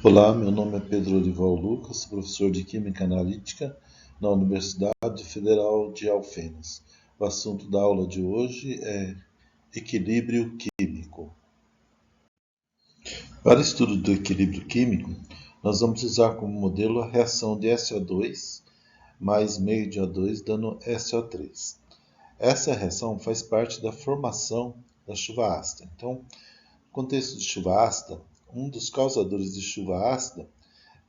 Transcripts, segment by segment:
Olá, meu nome é Pedro Olival Lucas, professor de Química Analítica na Universidade Federal de Alfenas. O assunto da aula de hoje é equilíbrio químico. Para estudo do equilíbrio químico, nós vamos usar como modelo a reação de SO2 mais meio de O2 dando SO3. Essa reação faz parte da formação da chuva ácida. Então, no contexto de chuva ácida, um dos causadores de chuva ácida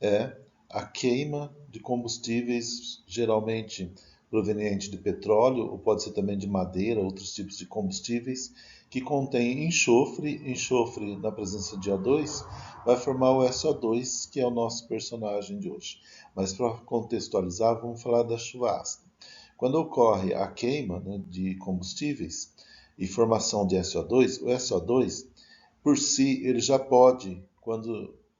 é a queima de combustíveis, geralmente proveniente de petróleo, ou pode ser também de madeira, outros tipos de combustíveis, que contém enxofre. Enxofre, na presença de O2, vai formar o SO2, que é o nosso personagem de hoje. Mas para contextualizar, vamos falar da chuva ácida. Quando ocorre a queima, né, de combustíveis e formação de SO2, o SO2, por si, ele já pode,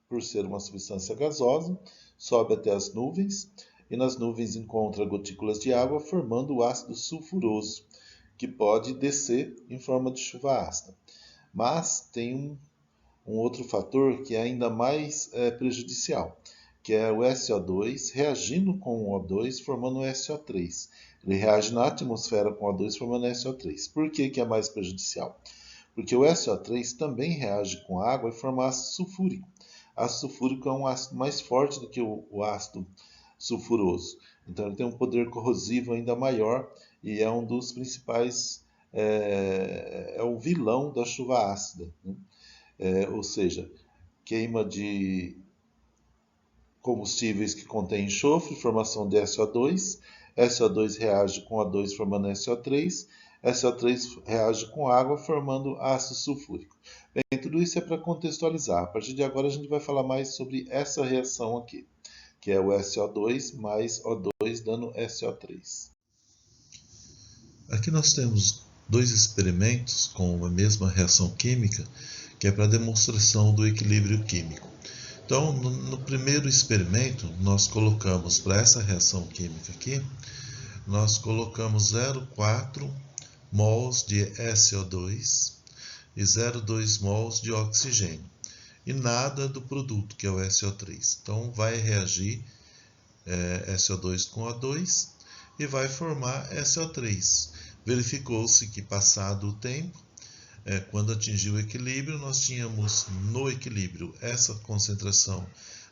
por ser uma substância gasosa, sobe até as nuvens e nas nuvens encontra gotículas de água, formando o ácido sulfuroso, que pode descer em forma de chuva ácida. Mas tem um outro fator que é ainda mais prejudicial, que é o SO2 reagindo com o O2, formando o SO3. Ele reage na atmosfera com o O2, formando o SO3. Por que é mais prejudicial? Porque o SO3 também reage com água e forma ácido sulfúrico. Ácido sulfúrico é um ácido mais forte do que o ácido sulfuroso. Então ele tem um poder corrosivo ainda maior e é um dos principais, é o vilão da chuva ácida, né? Ou seja, queima de combustíveis que contêm enxofre, formação de SO2, SO2 reage com O2 formando SO3, SO3 reage com água formando ácido sulfúrico. Bem, tudo isso é para contextualizar. A partir de agora a gente vai falar mais sobre essa reação aqui, que é o SO2 mais O2 dando SO3. Aqui nós temos dois experimentos com a mesma reação química, que é para demonstração do equilíbrio químico. Então, no primeiro experimento, nós colocamos para essa reação química aqui, nós colocamos 0,4 mols de SO2 e 0,2 mols de oxigênio e nada do produto, que é o SO3. Então, vai reagir SO2 com O2 e vai formar SO3. Verificou-se que, passado o tempo, quando atingiu o equilíbrio, nós tínhamos no equilíbrio essa concentração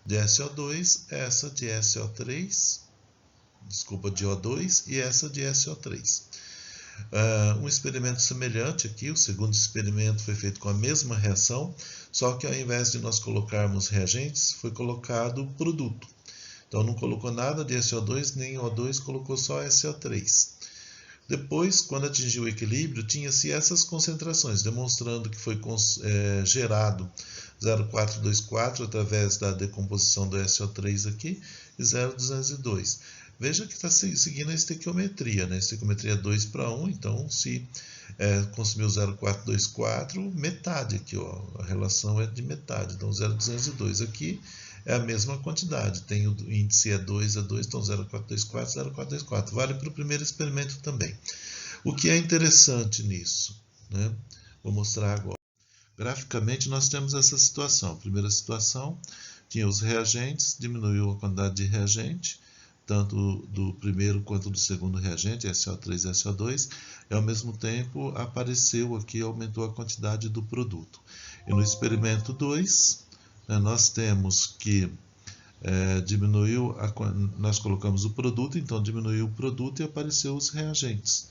de SO2, essa de SO3, desculpa, de O2 e essa de SO3. Um experimento semelhante aqui, o segundo experimento foi feito com a mesma reação, só que ao invés de nós colocarmos reagentes, foi colocado produto. Então não colocou nada de SO2 nem O2, colocou só SO3. Depois, quando atingiu o equilíbrio, tinha-se essas concentrações, demonstrando que foi gerado 0,424 através da decomposição do SO3 aqui e 0,202. Veja que está seguindo a estequiometria, né? A estequiometria é 2 para 1, então se consumiu 0,424, metade aqui, ó, a relação é de metade, então 0,202 aqui é a mesma quantidade, tem o índice é 2 a 2, então 0,424, 0,424. Vale para o primeiro experimento também. O que é interessante nisso, né? Vou mostrar agora. Graficamente, nós temos essa situação. A primeira situação, tinha os reagentes, diminuiu a quantidade de reagente, tanto do primeiro quanto do segundo reagente, SO3 e SO2, e ao mesmo tempo apareceu aqui, aumentou a quantidade do produto. E no experimento 2, nós temos que nós colocamos o produto, então diminuiu o produto e apareceu os reagentes,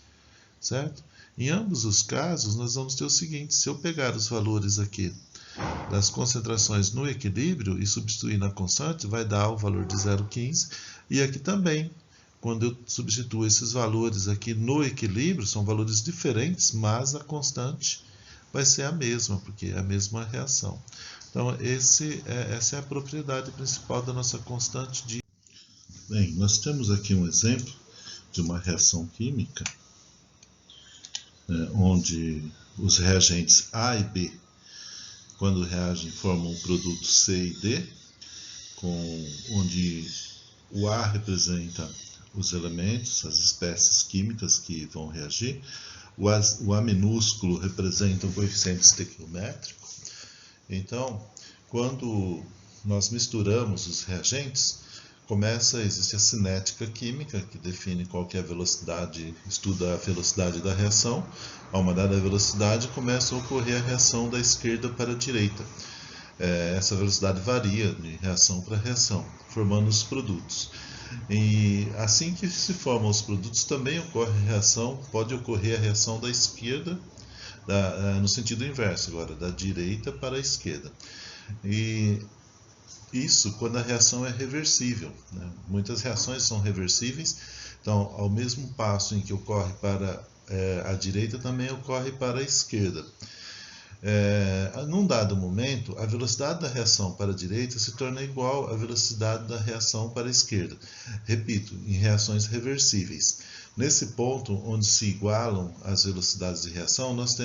certo? Em ambos os casos, nós vamos ter o seguinte: se eu pegar os valores aqui das concentrações no equilíbrio e substituir na constante, vai dar o valor de 0,15, e aqui também, quando eu substituo esses valores aqui no equilíbrio, são valores diferentes, mas a constante vai ser a mesma, porque é a mesma reação. Então, essa é a propriedade principal da nossa constante de... Bem, nós temos aqui um exemplo de uma reação química, onde os reagentes A e B, quando reagem, formam o produto C e D, onde o A representa os elementos, as espécies químicas que vão reagir, o A minúsculo representa o coeficiente estequiométrico. Então, quando nós misturamos os reagentes, existe a cinética química, que define qual que é a velocidade, estuda a velocidade da reação. A uma dada velocidade começa a ocorrer a reação da esquerda para a direita. Essa velocidade varia de reação para reação, formando os produtos. E assim que se formam os produtos, também pode ocorrer a reação da esquerda, no sentido inverso agora, da direita para a esquerda. E isso quando a reação é reversível, né? Muitas reações são reversíveis, então ao mesmo passo em que ocorre para a direita, também ocorre para a esquerda. Num dado momento, a velocidade da reação para a direita se torna igual à velocidade da reação para a esquerda. Repito, em reações reversíveis. Nesse ponto, onde se igualam as velocidades de reação, nós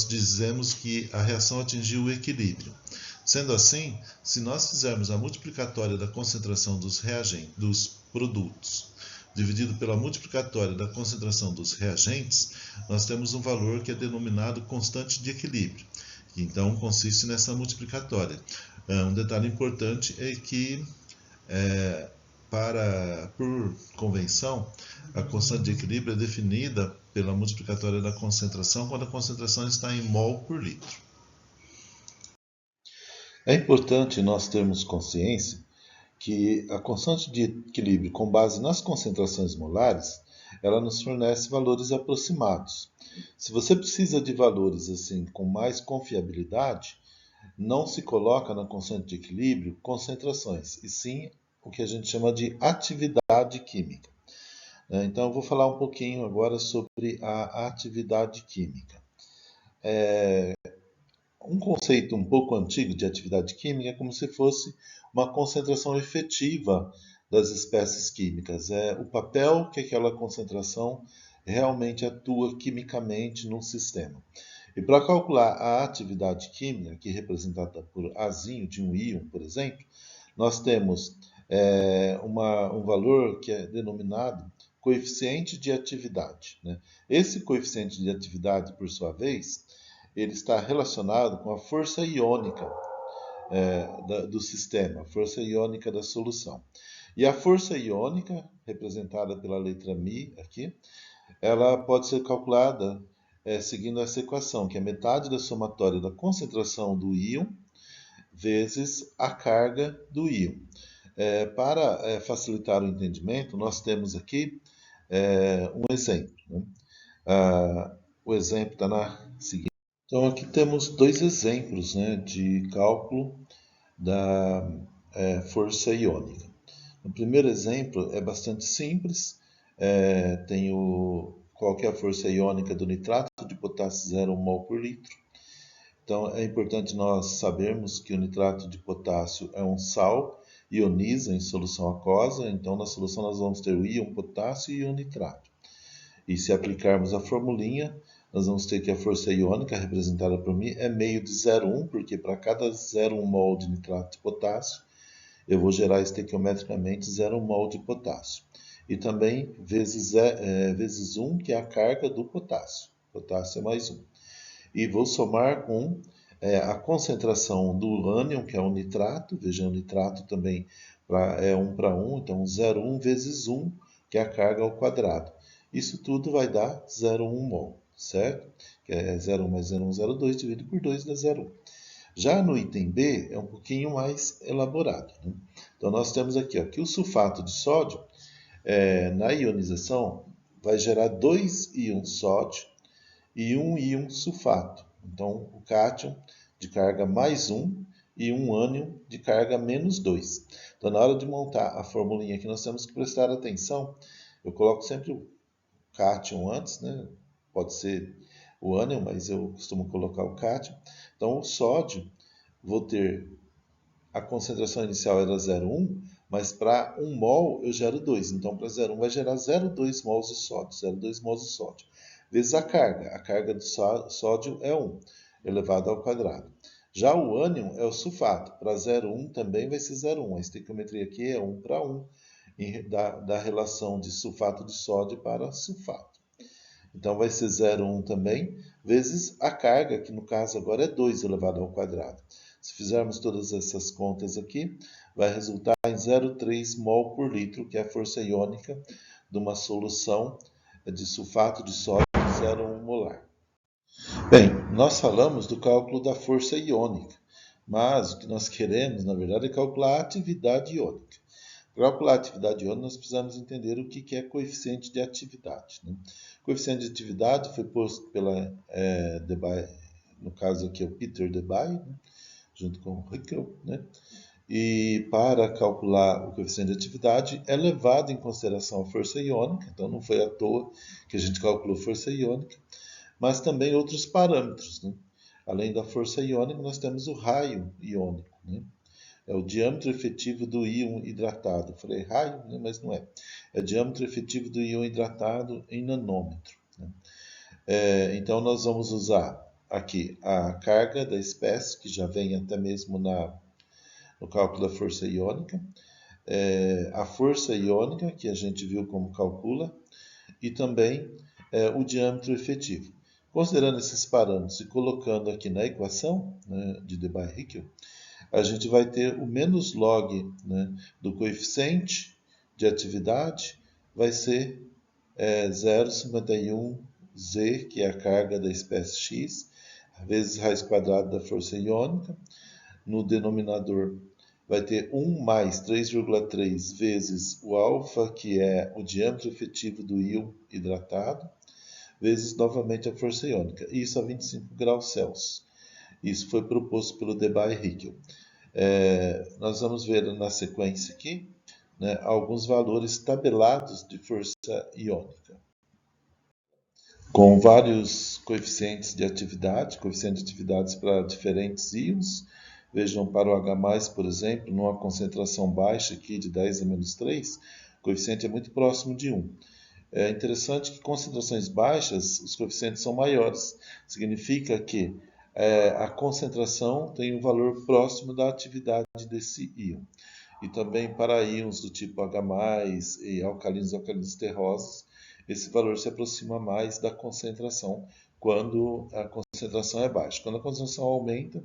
dizemos que a reação atingiu o equilíbrio. Sendo assim, se nós fizermos a multiplicatória da concentração dos produtos dividido pela multiplicatória da concentração dos reagentes, nós temos um valor que é denominado constante de equilíbrio. Então, consiste nessa multiplicatória. Um detalhe importante é que, por convenção, a constante de equilíbrio é definida pela multiplicatória da concentração quando a concentração está em mol por litro. É importante nós termos consciência que a constante de equilíbrio com base nas concentrações molares, ela nos fornece valores aproximados. Se você precisa de valores assim com mais confiabilidade, não se coloca na constante de equilíbrio concentrações, e sim o que a gente chama de atividade química. Então eu vou falar um pouquinho agora sobre a atividade química. Um conceito um pouco antigo de atividade química é como se fosse uma concentração efetiva das espécies químicas. É o papel que aquela concentração realmente atua quimicamente no sistema. E para calcular a atividade química, aqui representada por Azinho de um íon, por exemplo, nós temos um valor que é denominado coeficiente de atividade, né? Esse coeficiente de atividade, por sua vez, ele está relacionado com a força iônica do sistema, a força iônica da solução. E a força iônica, representada pela letra μ aqui, ela pode ser calculada seguindo essa equação, que é metade da somatória da concentração do íon vezes a carga do íon. Para facilitar o entendimento, nós temos aqui um exemplo, né? O exemplo está na seguinte. Então, aqui temos dois exemplos, né, de cálculo da força iônica. O primeiro exemplo é bastante simples. Qual que é a força iônica do nitrato de potássio 0,1 mol por litro. Então, é importante nós sabermos que o nitrato de potássio é um sal, ioniza em solução aquosa. Então, na solução nós vamos ter o íon potássio e o nitrato. E se aplicarmos a formulinha, nós vamos ter que a força iônica, representada por μ, é meio de 0,1, porque para cada 0,1 mol de nitrato de potássio, eu vou gerar estequiometricamente 0,1 mol de potássio. E também vezes 1, que é a carga do potássio. Potássio é mais 1. E vou somar com a concentração do ânion, que é o nitrato. Vejam, o nitrato também é 1 para 1, então 0,1 vezes 1, que é a carga ao quadrado. Isso tudo vai dar 0,1 mol, certo? Que é 0,1 mais 0,1, 0,2, dividido por 2 dá 0,1. Já no item B é um pouquinho mais elaborado, né? Então nós temos aqui que o sulfato de sódio, na ionização, vai gerar 2 íons sódio e 1 íon sulfato. Então o cátion de carga mais 1 e um ânion de carga menos 2. Então na hora de montar a formulinha aqui nós temos que prestar atenção. Eu coloco sempre o cátion antes, né? Pode ser o ânion, mas eu costumo colocar o cátion. Então, o sódio, vou ter a concentração inicial era 0,1, mas para 1 mol eu gero 2. Então, para 0,1 vai gerar 0,2 mols de sódio, 0,2 mols de sódio. Vezes a carga do sódio é 1, elevado ao quadrado. Já o ânion é o sulfato, para 0,1 também vai ser 0,1. A estequiometria aqui é 1 para 1. Da relação de sulfato de sódio para sulfato. Então vai ser 0,1 também, vezes a carga, que no caso agora é 2 elevado ao quadrado. Se fizermos todas essas contas aqui, vai resultar em 0,3 mol por litro, que é a força iônica de uma solução de sulfato de sódio de 0,1 molar. Bem, nós falamos do cálculo da força iônica, mas o que nós queremos, na verdade, é calcular a atividade iônica. Para calcular a atividade iônica, nós precisamos entender o que é coeficiente de atividade. Né? Coeficiente de atividade foi posto pela Debye, no caso aqui é o Peter Debye, né? Junto com o Hickel, né? E para calcular o coeficiente de atividade é levado em consideração a força iônica, então não foi à toa que a gente calculou força iônica, mas também outros parâmetros. Né? Além da força iônica, nós temos o raio iônico, né? É o diâmetro efetivo do íon hidratado. Falei raio, né? Mas não é. É o diâmetro efetivo do íon hidratado em nanômetro. Né? Então, nós vamos usar aqui a carga da espécie, que já vem até mesmo no cálculo da força iônica, a força iônica, que a gente viu como calcula, e também o diâmetro efetivo. Considerando esses parâmetros e colocando aqui na equação, né, de Debye-Hickel, a gente vai ter o menos log, né, do coeficiente de atividade, vai ser 0,51Z, que é a carga da espécie X, vezes raiz quadrada da força iônica. No denominador vai ter 1 mais 3,3 vezes o alfa, que é o diâmetro efetivo do íon hidratado, vezes novamente a força iônica. Isso a 25 graus Celsius. Isso foi proposto pelo Debye-Hickel. Nós vamos ver na sequência aqui, né, alguns valores tabelados de força iônica, com vários coeficientes de atividade, coeficientes de atividades para diferentes íons. Vejam, para o H+, por exemplo, numa concentração baixa aqui de 10 a menos 3, o coeficiente é muito próximo de 1. É interessante que em concentrações baixas, os coeficientes são maiores. Significa que a concentração tem um valor próximo da atividade desse íon. E também para íons do tipo H+, e alcalinos terrosos, esse valor se aproxima mais da concentração quando a concentração é baixa. Quando a concentração aumenta,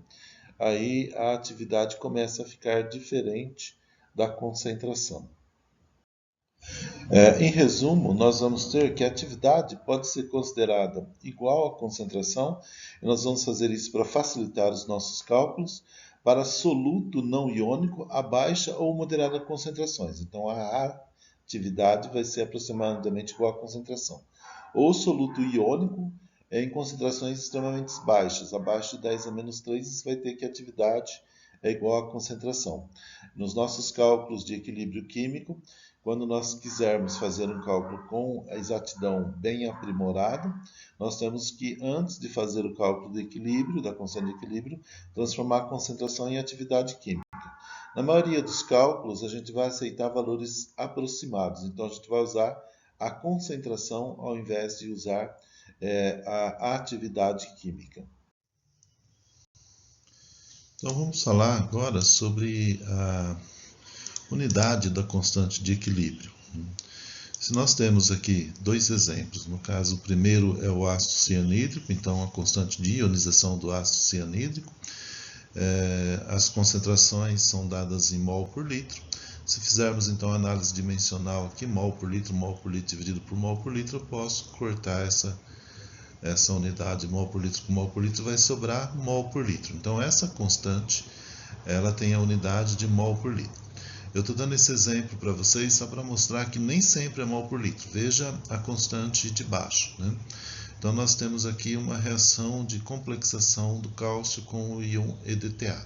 aí a atividade começa a ficar diferente da concentração. Em resumo, nós vamos ter que a atividade pode ser considerada igual à concentração, e nós vamos fazer isso para facilitar os nossos cálculos, para soluto não iônico a baixa ou moderada concentrações. Então, a atividade vai ser aproximadamente igual à concentração. O soluto iônico em concentrações extremamente baixas, abaixo de 10 a menos 3, você vai ter que a atividade é igual à concentração. Nos nossos cálculos de equilíbrio químico, quando nós quisermos fazer um cálculo com a exatidão bem aprimorada, nós temos que, antes de fazer o cálculo do equilíbrio, da constante de equilíbrio, transformar a concentração em atividade química. Na maioria dos cálculos, a gente vai aceitar valores aproximados, então a gente vai usar a concentração ao invés de usar a atividade química. Então vamos falar agora sobre a unidade da constante de equilíbrio. Se nós temos aqui dois exemplos, no caso o primeiro é o ácido cianídrico, então a constante de ionização do ácido cianídrico, as concentrações são dadas em mol por litro. Se fizermos então a análise dimensional aqui, mol por litro dividido por mol por litro, eu posso cortar essa unidade mol por litro, vai sobrar mol por litro. Então essa constante, ela tem a unidade de mol por litro. Eu estou dando esse exemplo para vocês só para mostrar que nem sempre é mol por litro. Veja a constante de baixo, né? Então nós temos aqui uma reação de complexação do cálcio com o íon EDTA.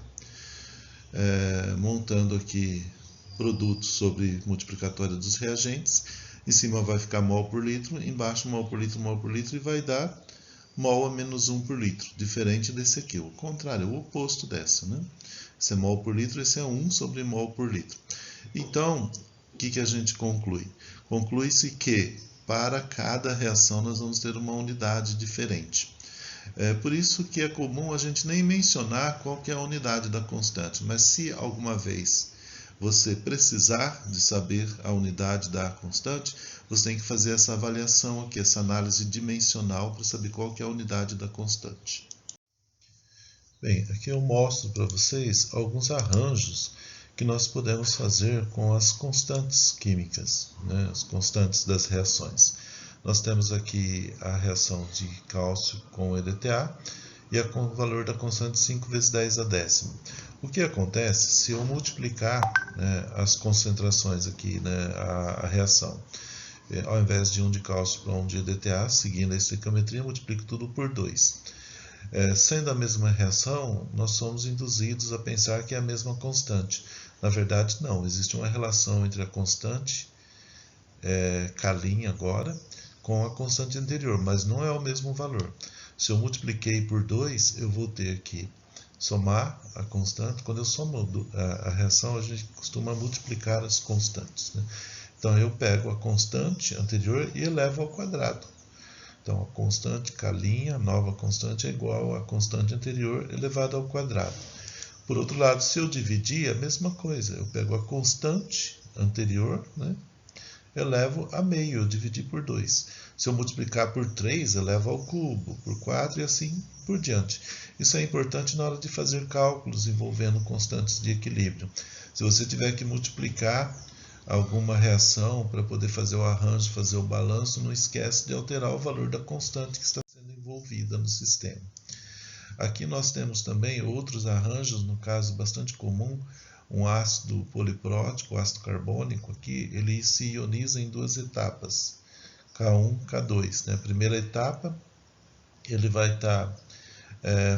Montando aqui produtos sobre multiplicatória dos reagentes, em cima vai ficar mol por litro, embaixo mol por litro e vai dar mol a menos 1 por litro, diferente desse aqui, o contrário, o oposto dessa, né? Esse é mol por litro, esse é 1 sobre mol por litro. Então, o que a gente conclui? Conclui-se que para cada reação nós vamos ter uma unidade diferente. Por isso que é comum a gente nem mencionar qual que é a unidade da constante, mas se alguma vez você precisar de saber a unidade da constante, você tem que fazer essa avaliação aqui, essa análise dimensional para saber qual que é a unidade da constante. Bem, aqui eu mostro para vocês alguns arranjos que nós podemos fazer com as constantes químicas, né, as constantes das reações. Nós temos aqui a reação de cálcio com EDTA e o valor da constante 5 vezes 10 a décima. O que acontece se eu multiplicar, né, as concentrações aqui, né, a reação? Ao invés de 1 de cálcio para 1 de EDTA, seguindo a estequiometria, multiplico tudo por 2. Sendo a mesma reação, nós somos induzidos a pensar que é a mesma constante. Na verdade, não. Existe uma relação entre a constante K' agora com a constante anterior, mas não é o mesmo valor. Se eu multipliquei por 2, eu vou ter que somar a constante. Quando eu somo a reação, a gente costuma multiplicar as constantes, né? Então, eu pego a constante anterior e elevo ao quadrado. Então, a constante K', a nova constante, é igual à constante anterior elevada ao quadrado. Por outro lado, se eu dividir, a mesma coisa. Eu pego a constante anterior, né, elevo a meio, eu dividi por 2. Se eu multiplicar por 3, elevo ao cubo, por 4 e assim por diante. Isso é importante na hora de fazer cálculos envolvendo constantes de equilíbrio. Se você tiver que multiplicar alguma reação para poder fazer o arranjo, fazer o balanço, não esquece de alterar o valor da constante que está sendo envolvida no sistema. Aqui nós temos também outros arranjos, no caso bastante comum, um ácido poliprótico, o ácido carbônico aqui, ele se ioniza em duas etapas, K1, K2. Né? A primeira etapa, ele vai estar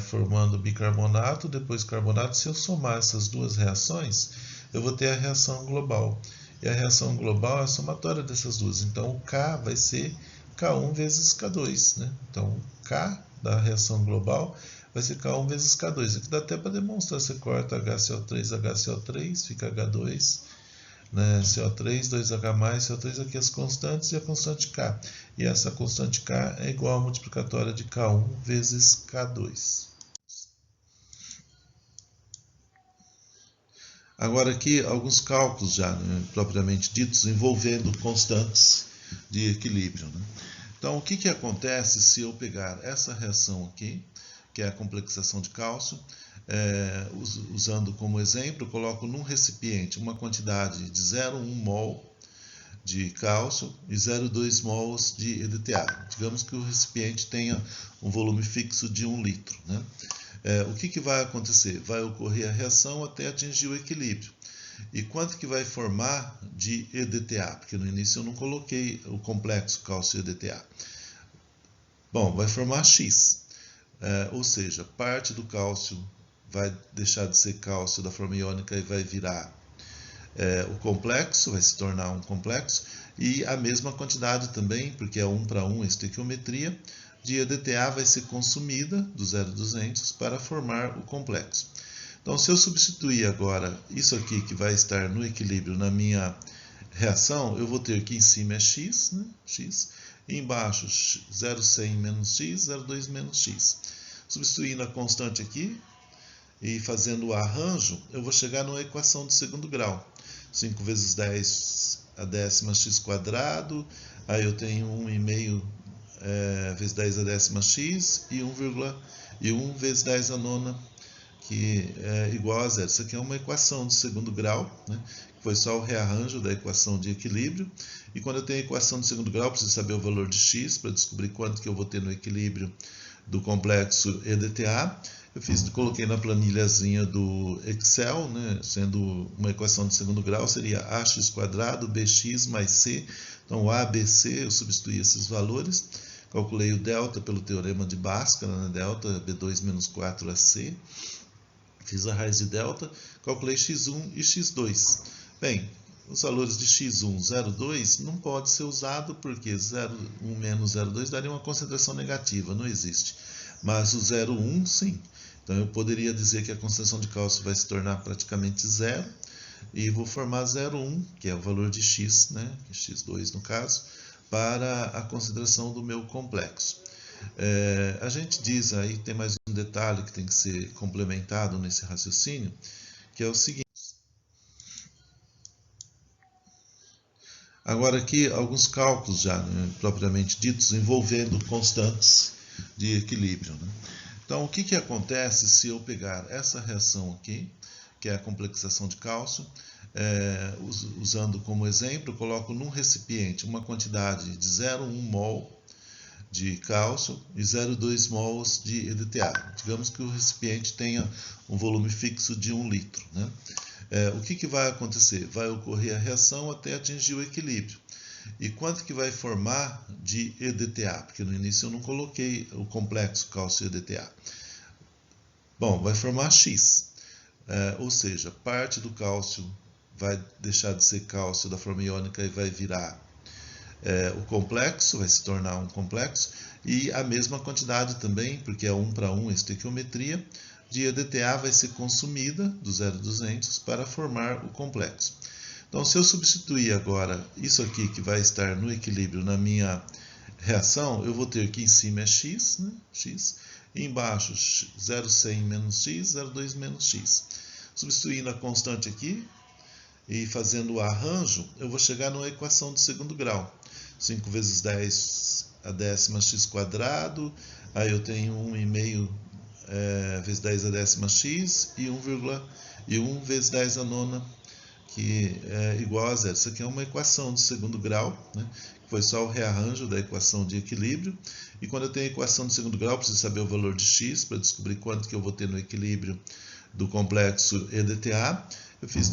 formando bicarbonato, depois carbonato. Se eu somar essas duas reações, eu vou ter a reação global. E a reação global é a somatória dessas duas. Então, o K vai ser K1 vezes K2. Né? Então, o K da reação global vai ser K1 vezes K2. Aqui dá até para demonstrar. Você corta HCO3, HCO3, fica H2, né? CO3, 2H+, CO3, aqui as constantes e a constante K. E essa constante K é igual à multiplicatória de K1 vezes K2. Agora aqui alguns cálculos já, né, propriamente ditos, envolvendo constantes de equilíbrio. Né? Então, o que acontece se eu pegar essa reação aqui, que é a complexação de cálcio, usando como exemplo, eu coloco num recipiente uma quantidade de 0,1 mol de cálcio e 0,2 mols de EDTA. Digamos que o recipiente tenha um volume fixo de 1 litro. Né? O que vai acontecer? Vai ocorrer a reação até atingir o equilíbrio. E quanto que vai formar de EDTA? Porque no início eu não coloquei o complexo cálcio-EDTA. Bom, vai formar X. Ou seja, parte do cálcio vai deixar de ser cálcio da forma iônica e vai virar o complexo, vai se tornar um complexo. E a mesma quantidade também, porque é 1 para 1 a estequiometria, de EDTA vai ser consumida, do 0,200, para formar o complexo. Então, se eu substituir agora isso aqui, que vai estar no equilíbrio na minha reação, eu vou ter que em cima é x, né? X, e embaixo 0,100 menos x, 0,2 menos x. Substituindo a constante aqui e fazendo o arranjo, eu vou chegar numa equação de segundo grau. 5 vezes 10 a décima x quadrado, aí eu tenho 1,5 vezes 10 a décima x e 1 vezes 10 a nona, que é igual a zero. Isso aqui é uma equação de segundo grau, né? Foi só o rearranjo da equação de equilíbrio. E quando eu tenho a equação de segundo grau, eu preciso saber o valor de x para descobrir quanto que eu vou ter no equilíbrio do complexo EDTA. Coloquei na planilhazinha do Excel, né? Sendo uma equação de segundo grau, seria ax quadrado bx mais c. Então, o a, b, c, eu substituí esses valores. Calculei o delta pelo teorema de Bhaskara, né? Delta b2 menos 4ac. Fiz a raiz de delta, calculei x1 e x2. Bem, os valores de x1, 0,2 não pode ser usado porque 0,1 menos 0,2 daria uma concentração negativa, não existe. Mas o 0,1 sim. Então eu poderia dizer que a concentração de cálcio vai se tornar praticamente zero e vou formar 0,1, que é o valor de x, né, x2 no caso, para a concentração do meu complexo. A gente diz aí, tem mais um detalhe que tem que ser complementado nesse raciocínio, que é o seguinte. Agora aqui alguns cálculos já, né, propriamente ditos, envolvendo constantes de equilíbrio. Né? Então, o que acontece se eu pegar essa reação aqui, que é a complexação de cálcio, usando como exemplo, eu coloco num recipiente uma quantidade de 0,1 mol de cálcio e 0,2 mols de EDTA. Digamos que o recipiente tenha um volume fixo de 1 litro. Né? O que vai acontecer? Vai ocorrer a reação até atingir o equilíbrio. E quanto que vai formar de EDTA? Porque no início eu não coloquei o complexo cálcio EDTA. Bom, vai formar X. Ou seja, parte do cálcio vai deixar de ser cálcio da forma iônica e vai virar o complexo, vai se tornar um complexo, e a mesma quantidade também, porque é 1 para 1 a estequiometria, de EDTA vai ser consumida, do 0,200, para formar o complexo. Então, se eu substituir agora isso aqui, que vai estar no equilíbrio na minha reação, eu vou ter que em cima é x, né? X, e embaixo 0,100 menos x, 0,2 menos x. Substituindo a constante aqui e fazendo o arranjo, eu vou chegar numa equação de segundo grau. 5 vezes 10 a décima x quadrado, aí eu tenho 1,5 vezes 10 a décima x e 1 vezes 10 a nona, que é igual a zero. Isso aqui é uma equação de segundo grau, né? Foi só o rearranjo da equação de equilíbrio. E quando eu tenho a equação de segundo grau, eu preciso saber o valor de x para descobrir quanto que eu vou ter no equilíbrio do complexo EDTA.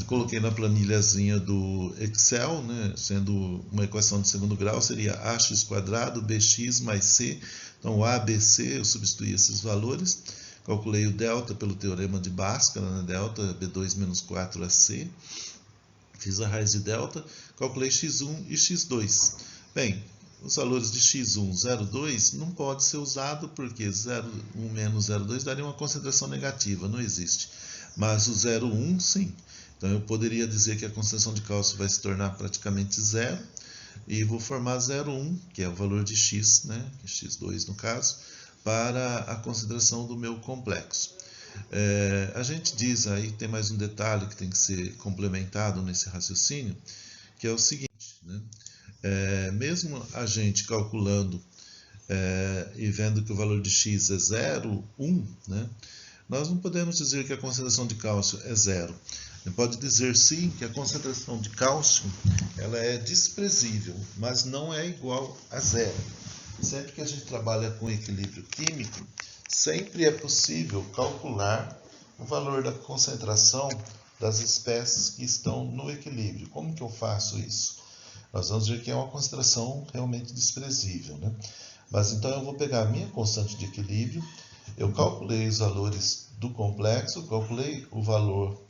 Coloquei na planilhazinha do Excel, né? Sendo uma equação de segundo grau, seria ax quadrado bx mais c. Então, o a, b, c, eu substituí esses valores. Calculei o delta pelo teorema de Bhaskara, né? Delta b2 menos 4ac. Fiz a raiz de delta, calculei x1 e x2. Bem, os valores de x1, 0,2 não pode ser usado porque 0,1 menos 0,2 daria uma concentração negativa, não existe. Mas o 0,1 sim. Então eu poderia dizer que a concentração de cálcio vai se tornar praticamente zero e vou formar 0,1, que é o valor de x, né, x2 no caso, para a concentração do meu complexo. A gente diz aí, tem mais um detalhe que tem que ser complementado nesse raciocínio, que é o seguinte, né? Mesmo a gente calculando e vendo que o valor de x é 0,1, né? Nós não podemos dizer que a concentração de cálcio é zero. A gente pode dizer sim que a concentração de cálcio ela é desprezível, mas não é igual a zero. Sempre que a gente trabalha com equilíbrio químico, sempre é possível calcular o valor da concentração das espécies que estão no equilíbrio. Como que eu faço isso? Nós vamos ver que é uma concentração realmente desprezível, né? Mas então eu vou pegar a minha constante de equilíbrio, eu calculei os valores do complexo, calculei o valor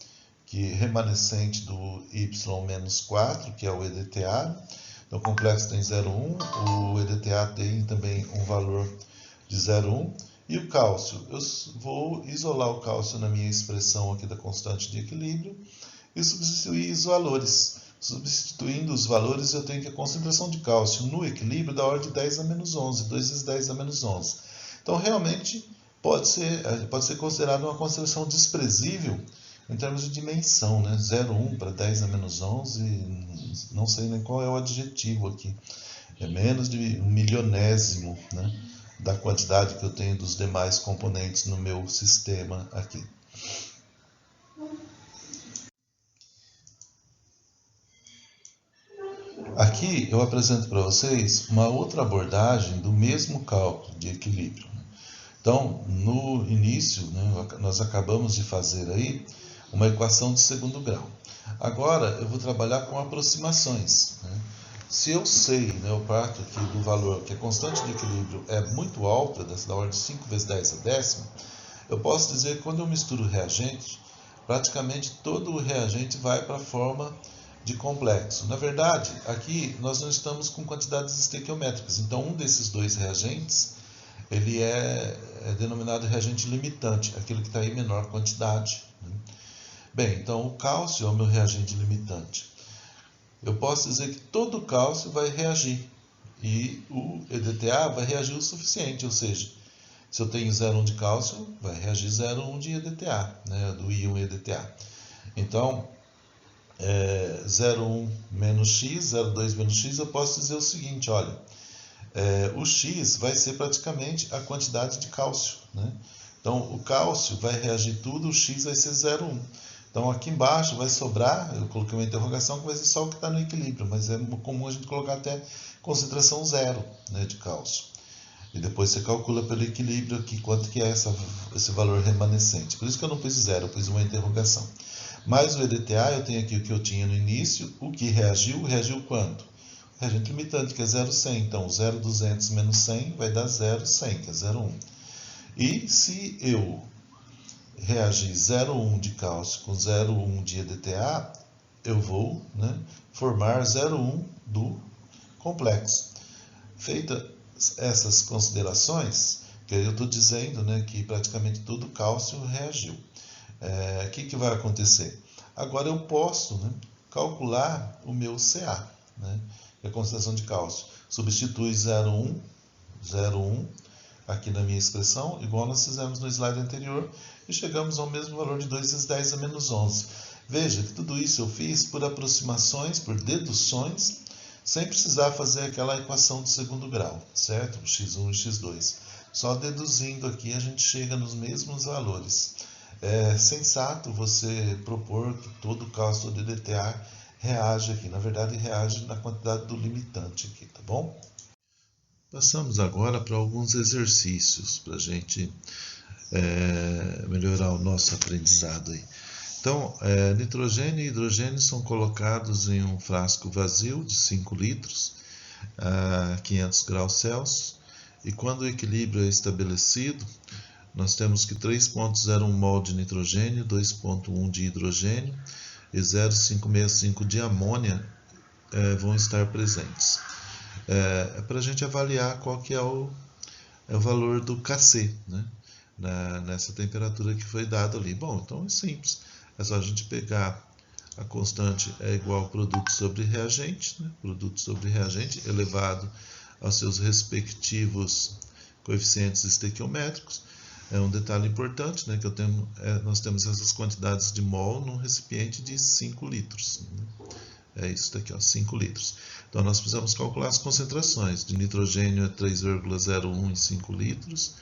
remanescente do y-4, que é o EDTA. Então o complexo tem 0,1, o EDTA tem também um valor de 0,1. E o cálcio, eu vou isolar o cálcio na minha expressão aqui da constante de equilíbrio e substituir os valores. Substituindo os valores, eu tenho que a concentração de cálcio no equilíbrio da ordem de 10 a menos 11, 2 vezes 10 a menos 11. Então, realmente, pode ser considerado uma concentração desprezível em termos de dimensão, né? 0,1 para 10 a menos 11, não sei nem qual é o adjetivo aqui. É menos de 1 milionésimo, né, da quantidade que eu tenho dos demais componentes no meu sistema aqui. Aqui eu apresento para vocês uma outra abordagem do mesmo cálculo de equilíbrio. Então, no início, né, nós acabamos de fazer aí uma equação de segundo grau. Agora eu vou trabalhar com aproximações, né? Se eu sei, né, eu parto aqui do valor que a constante de equilíbrio é muito alta, da ordem de 5 vezes 10 a décima, eu posso dizer que quando eu misturo reagentes, praticamente todo o reagente vai para a forma de complexo. Na verdade, aqui nós não estamos com quantidades estequiométricas, então um desses dois reagentes ele é denominado reagente limitante, aquele que está em menor quantidade. Bem, então o cálcio é o meu reagente limitante. Eu posso dizer que todo o cálcio vai reagir e o EDTA vai reagir o suficiente, ou seja, se eu tenho 0,1 de cálcio, vai reagir 0,1 de EDTA, né, do íon EDTA. Então, 0,1 menos x, 0,2 menos x, eu posso dizer o seguinte, olha, o x vai ser praticamente a quantidade de cálcio, né? Então, o cálcio vai reagir tudo, o X vai ser 0,1. Então, aqui embaixo vai sobrar, eu coloquei uma interrogação que vai ser só o que está no equilíbrio, mas é comum a gente colocar até concentração 0, né, de cálcio. E depois você calcula pelo equilíbrio aqui quanto que é esse valor remanescente. Por isso que eu não pus 0, eu pus uma interrogação. Mais o EDTA, eu tenho aqui o que eu tinha no início, o que reagiu quanto? O reagente limitante, que é 0,100. Então, 0,200 menos 100 vai dar 0,100, que é 0,1. E se eu reagir 0,1 de cálcio com 0,1 de EDTA, eu vou, né, formar 0,1 do complexo. Feita essas considerações, que eu estou dizendo, né, que praticamente todo cálcio reagiu. O que vai acontecer? Agora eu posso, né, calcular o meu Ca, né, que é a concentração de cálcio. Substitui 0,1 aqui na minha expressão, igual nós fizemos no slide anterior, e chegamos ao mesmo valor de 2 vezes 10 a menos 11. Veja que tudo isso eu fiz por aproximações, por deduções, sem precisar fazer aquela equação de segundo grau, certo? x1 e x2. Só deduzindo aqui a gente chega nos mesmos valores. É sensato você propor que todo cálcio do EDTA reage aqui. Na verdade, reage na quantidade do limitante aqui, tá bom? Passamos agora para alguns exercícios para a gente melhorar o nosso aprendizado aí. Então, nitrogênio e hidrogênio são colocados em um frasco vazio de 5 litros a 500 graus Celsius, e quando o equilíbrio é estabelecido, nós temos que 3,01 mol de nitrogênio, 2,1 de hidrogênio e 0,565 de amônia vão estar presentes. Para a gente avaliar qual que é o valor do Kc, né, nessa temperatura que foi dado ali. Bom, então é simples. É só a gente pegar a constante é igual ao produto sobre reagente, né? Produto sobre reagente elevado aos seus respectivos coeficientes estequiométricos. É um detalhe importante, né, que nós temos essas quantidades de mol num recipiente de 5 litros. Né? É isso daqui, ó, 5 litros. Então, nós precisamos calcular as concentrações. De nitrogênio é 3,01 em 5 litros,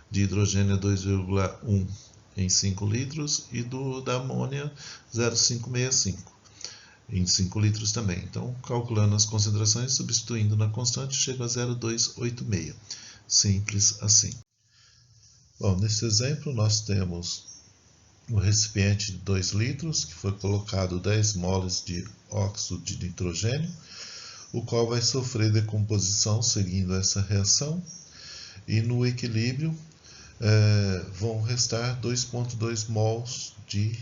de hidrogênio é 2,1 em 5 litros e da amônia 0,565 em 5 litros também. Então, calculando as concentrações, substituindo na constante, chega a 0,286. Simples assim. Bom, nesse exemplo nós temos um recipiente de 2 litros, que foi colocado 10 moles de óxido de nitrogênio, o qual vai sofrer decomposição seguindo essa reação, e no equilíbrio vão restar 2,2 mols de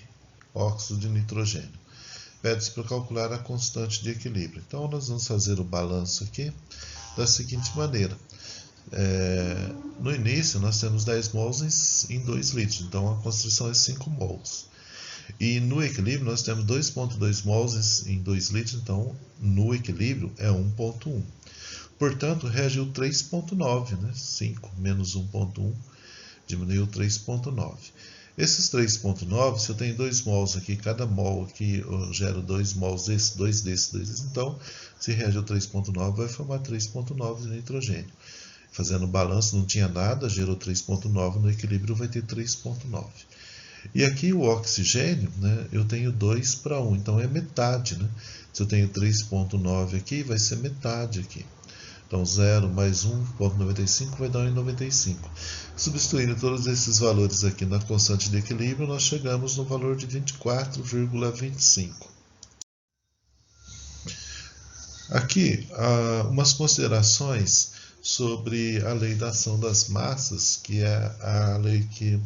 óxido de nitrogênio. Pede-se para calcular a constante de equilíbrio. Então, nós vamos fazer o balanço aqui da seguinte maneira. No início, nós temos 10 mols em 2 litros, então a concentração é 5 mols. E no equilíbrio, nós temos 2,2 mols em 2 litros, então no equilíbrio é 1,1. Portanto, reagiu 3,9, né? 5 menos 1,1 diminuiu 3,9. Esses 3,9, se eu tenho 2 mols aqui, cada mol aqui eu gero 2 mols desse, 2 desse, 2 desse. Então, se reagiu 3,9, vai formar 3,9 de nitrogênio. Fazendo o balanço, não tinha nada, gerou 3,9, no equilíbrio vai ter 3,9. E aqui o oxigênio, né, eu tenho 2 para 1, então é metade. Né? Se eu tenho 3,9 aqui, vai ser metade aqui. Então, 0 mais 1,95 vai dar 1,95. Substituindo todos esses valores aqui na constante de equilíbrio, nós chegamos no valor de 24,25. Aqui, umas considerações sobre a lei da ação das massas, que é a lei que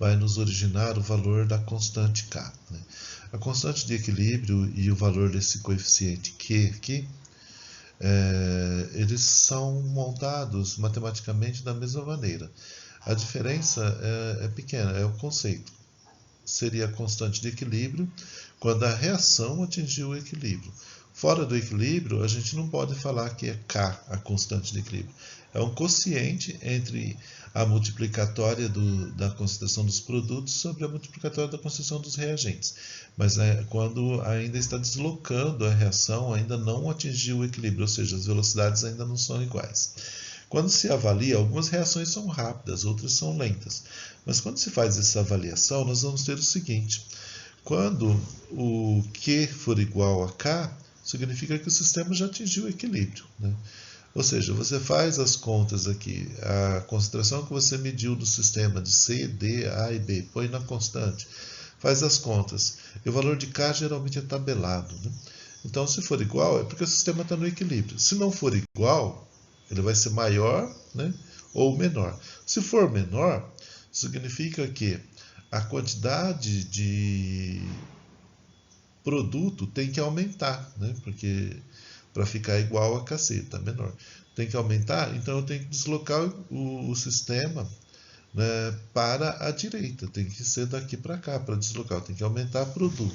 vai nos originar o valor da constante K. Né? A constante de equilíbrio e o valor desse coeficiente Q aqui, eles são montados matematicamente da mesma maneira. A diferença é pequena, é o conceito. Seria a constante de equilíbrio quando a reação atingiu o equilíbrio. Fora do equilíbrio, a gente não pode falar que é K a constante de equilíbrio. É um quociente entre a multiplicatória da concentração dos produtos sobre a multiplicatória da concentração dos reagentes. Mas quando ainda está deslocando a reação, ainda não atingiu o equilíbrio, ou seja, as velocidades ainda não são iguais. Quando se avalia, algumas reações são rápidas, outras são lentas. Mas quando se faz essa avaliação, nós vamos ter o seguinte: quando o Q for igual a K, significa que o sistema já atingiu o equilíbrio, né? Ou seja, você faz as contas aqui, a concentração que você mediu do sistema de C, D, A e B, põe na constante, faz as contas, e o valor de K geralmente é tabelado, né? Então, se for igual, é porque o sistema está no equilíbrio. Se não for igual, ele vai ser maior, né, ou menor. Se for menor, significa que a quantidade de produto tem que aumentar, né, porque para ficar igual a KC, está menor. Tem que aumentar, então eu tenho que deslocar o sistema, né, para a direita. Tem que ser daqui para cá para deslocar. Tem que aumentar produto,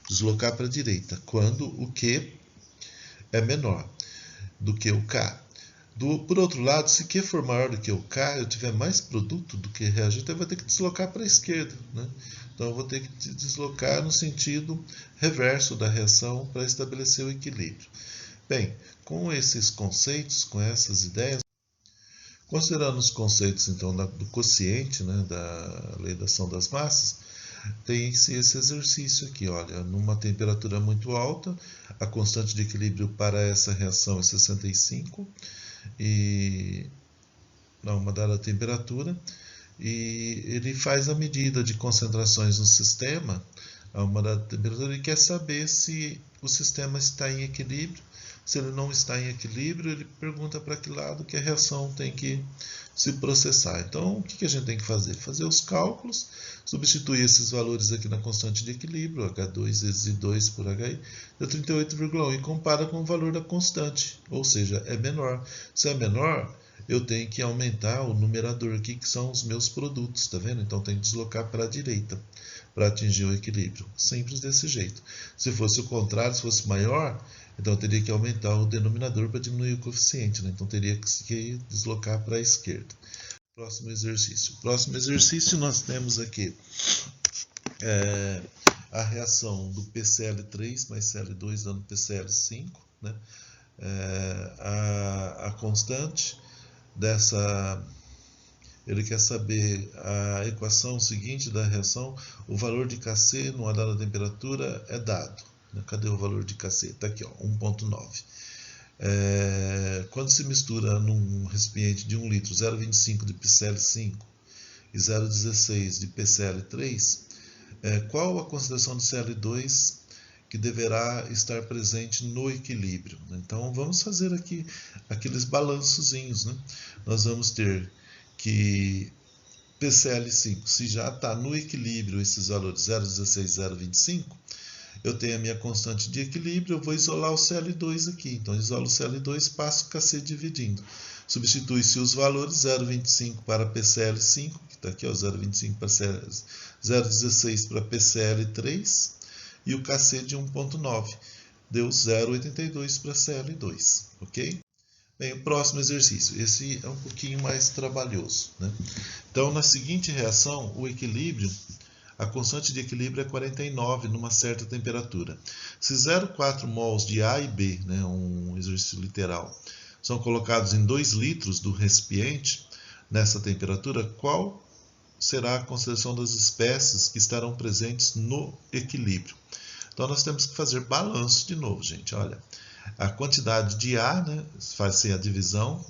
deslocar para a direita, quando o Q é menor do que o K. Por outro lado, se Q for maior do que o K, eu tiver mais produto do que reagente, eu vou ter que deslocar para a esquerda, né? Então eu vou ter que deslocar no sentido reverso da reação para estabelecer o equilíbrio. Bem, com esses conceitos, com essas ideias, considerando os conceitos então do quociente, né, da lei da ação das massas, tem-se esse exercício aqui, olha, numa temperatura muito alta, a constante de equilíbrio para essa reação é 65, uma dada temperatura, e ele faz a medida de concentrações no sistema a uma dada temperatura e quer saber se o sistema está em equilíbrio. Se ele não está em equilíbrio, ele pergunta para que lado que a reação tem que se processar. Então, o que a gente tem que fazer? Fazer os cálculos, substituir esses valores aqui na constante de equilíbrio, H2 vezes I2 por HI, deu 38,1 e compara com o valor da constante, ou seja, é menor. Se é menor, eu tenho que aumentar o numerador aqui, que são os meus produtos, tá vendo? Então, tem que deslocar para a direita para atingir o equilíbrio. Simples desse jeito. Se fosse o contrário, se fosse maior, então eu teria que aumentar o denominador para diminuir o coeficiente, né? Então teria que deslocar para a esquerda. Próximo exercício. Próximo exercício nós temos aqui a reação do PCl3 mais Cl2 dando PCl5, né? A constante dessa... Ele quer saber a equação seguinte da reação, o valor de Kc numa dada temperatura é dado. Cadê o valor de Kc? Está aqui, 1,9. Quando se mistura num recipiente de 1 litro 0,25 de PCl5 e 0,16 de PCl3, qual a concentração de Cl2 que deverá estar presente no equilíbrio? Então vamos fazer aqui aqueles balançozinhos, né? Nós vamos ter que PCl5, se já está no equilíbrio esses valores 0,16 e 0,25, eu tenho a minha constante de equilíbrio, eu vou isolar o Cl2 aqui. Então, isolo o Cl2, passo o Kc dividindo. Substitui-se os valores 0,25 para PCl5, que está aqui, 0,25 para 0,16 para PCl3, e o Kc de 1,9. Deu 0,82 para Cl2, ok? Bem, o próximo exercício, esse é um pouquinho mais trabalhoso, né? Então, na seguinte reação, o equilíbrio, a constante de equilíbrio é 49 numa certa temperatura. Se 0,4 mols de A e B, né, um exercício literal, são colocados em 2 litros do recipiente, nessa temperatura, qual será a concentração das espécies que estarão presentes no equilíbrio? Então, nós temos que fazer balanço de novo, gente, olha. A quantidade de A, né, faz-se a divisão,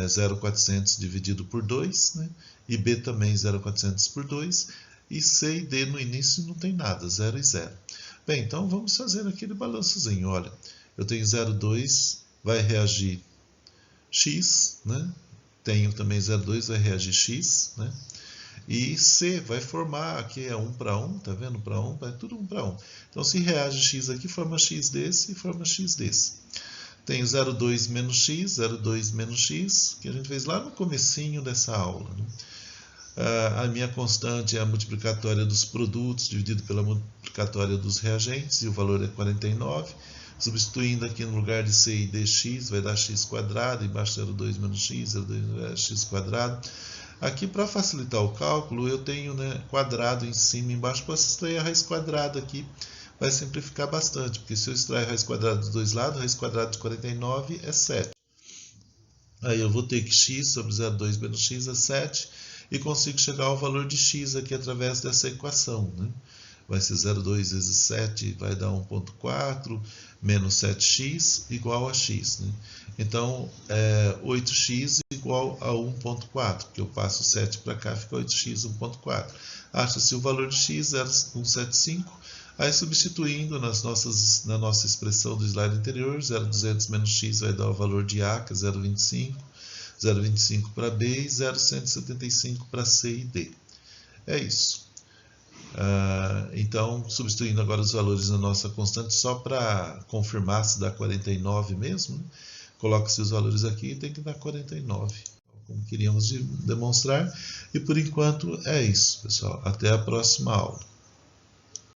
0,400 dividido por 2, né, e B também 0,400 por 2, e C e D no início não tem nada, 0 e 0. Bem, então vamos fazer aquele balançozinho, olha, eu tenho 0,2, vai reagir X, né, tenho também 0,2, vai reagir X, né, e C vai formar, aqui é 1 para 1, tá vendo? Para 1, é tudo 1 para 1. Então, se reage X aqui, forma X desse e forma X desse. Tem 0,2 menos X, 0,2 menos X, que a gente fez lá no comecinho dessa aula, né? A minha constante é a multiplicatória dos produtos dividido pela multiplicatória dos reagentes, e o valor é 49. Substituindo aqui no lugar de C e dx, vai dar x quadrado, embaixo 0,2 menos x, 0,2 é x quadrado. Aqui, para facilitar o cálculo, eu tenho, né, quadrado em cima e embaixo. Posso extrair a raiz quadrada aqui, vai simplificar bastante, porque se eu extrair a raiz quadrada dos dois lados, a raiz quadrada de 49 é 7. Aí eu vou ter que x sobre 0,2 menos x é 7 e consigo chegar ao valor de x aqui através dessa equação, né? Vai ser 0,2 vezes 7 vai dar 1,4 menos 7x igual a x, né? Então, 8x igual a 1,4, porque eu passo 7 para cá, fica 8x 1,4. Acha-se o valor de x, 0,175. Aí, substituindo na nossa expressão do slide anterior, 0,200 menos x vai dar o valor de A, que é 0,25, 0,25 para B e 0,175 para C e D. É isso. Então, substituindo agora os valores na nossa constante, só para confirmar se dá 49 mesmo, né? Coloca-se os valores aqui e tem que dar 49, como queríamos demonstrar. E por enquanto é isso, pessoal. Até a próxima aula.